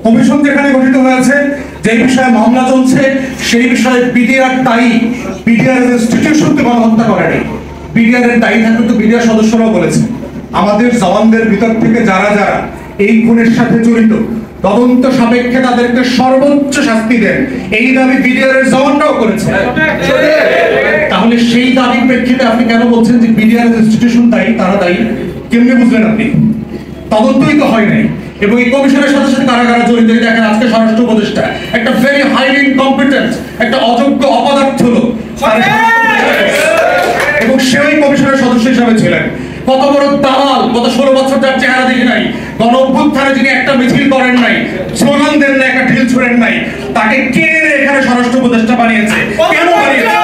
Commission যেখানে গঠিত হয়েছে, যে বিষয়ে মামলা চলছে সেই বিষয়ে বিডিআর দায়ী। বিডিআর ইনস্টিটিউশন তো গণহত্যা করেনি, বিডিআর এর দায়ী থাকবে তো বিডিআর সদস্যরাও বলেছে আমাদের জওয়ানদের ভিতর থেকে যারা যারা এই খুনের সাথে জড়িত তদন্ত সাপেক্ষে তাদেরকে সর্বোচ্চ শাস্তি দেন, এই দাবি বিডিআর এর জওয়ানরাও করেছে। তাহলে সেই দাবির প্রেক্ষিতে আপনি কেন বলছেন যে বিডিআর ইনস্টিটিউশন দায়ী? তারা দায়ী কেমনে বুঝলেন আপনি? তদন্তই তো হয় নাই। এবং এই কমিশনের সাথে সাথে কারা কারা জড়িত দেখেন। আজকে স্বরাষ্ট্র উপদেষ্টা একটা ভেরি হাইলি ইনকম্পিটেন্ট, একটা অযোগ্য অপদার্থ লোক, এবং সেই কমিশনের সদস্য হিসাবে ছিলেন। কত বড় দালাল! গত 16 বছর যার চেহারা দেখি নাই। গণ অভ্যুত্থানে যিনি একটা মিছিল করেন নাই, স্লোগান দেন না, একটা ঢিল ছুড়েন নাই, তাকে কে এখানে স্বরাষ্ট্র উপদেষ্টা বানিয়েছে? কেন বানিয়েছে?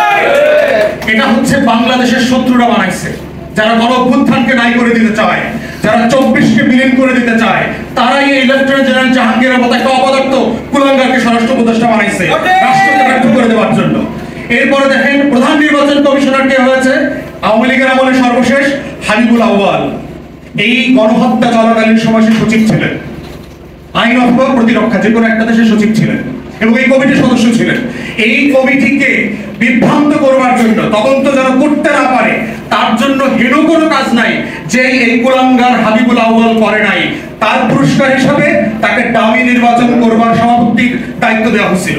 এটা হচ্ছে বাংলাদেশের শত্রুরা বানাইছে, যারা গণ অভ্যুত্থানকে নাই করে দিতে চায়, যারা 24কে বিলীন করে দিতে চায়, তারাই এই লেফটেন্যান্ট জেনারেল জাহাঙ্গীরের মতো একটা অপদার্থ কুলাঙ্গারকে স্বরাষ্ট্র উপদেষ্টা বানাইছে রাষ্ট্রকে ব্যর্থ করে দেওয়ার জন্য। এরপরে দেখেন প্রধান নির্বাচন কমিশনার কে হয়েছে? আওয়ামী লীগের আমলে সর্বশেষ হাবিবুল আউয়াল। এই গণহত্যা চলাকালীন সময় সে সচিব ছিলেন, আইন অথবা প্রতিরক্ষা যে কোনো একটা দেশের সচিব ছিলেন এবং এই কমিটির সদস্য ছিলেন। এই কমিটিকে বিভ্রান্ত করবার জন্য, তদন্ত যেন করতে না পারে তার জন্য হেন কোনো কাজ নাই যে এই কুলাঙ্গার হাবিবুল আউয়াল করে নাই। তার পুরস্কার হিসাবে তাকে ডামি নির্বাচন করবার সভাপতির দায়িত্ব দেওয়া হয়েছিল।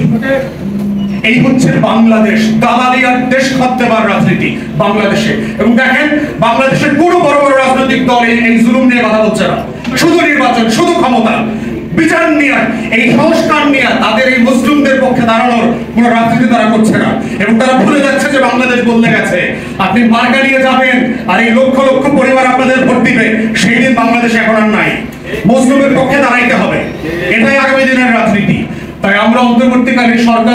এই হচ্ছে বাংলাদেশ, দালালি আর দেশ খাত দেবার রাজনীতি বাংলাদেশে। এবং দেখেন বাংলাদেশের কোনো বড় বড় রাজনৈতিক দল এই জুলুম নিয়ে কথা বলছে না। শুধু নির্বাচন, শুধু ক্ষমতা, বিচার নিয়ে, এই সংস্কার নিয়ে তাদের এই মুসলিমদের পক্ষে দাঁড়ানোর কোনো রাজনীতি তারা করছে না। এবং তারা ভুলে যাচ্ছে যে বাংলাদেশ বদলে গেছে। আপনি মার্কা নিয়ে যাবেন আর এই লক্ষ লক্ষ পরিবার আপনাদের ভোট দিবে, সেই দিন বাংলাদেশ এখন আর নাই। মুসলিমের পক্ষে দাঁড়াইতে হবে, এটাই আগামী দিনের রাজনীতি। তাই আমরা অন্তর্বর্তীকালীন সরকার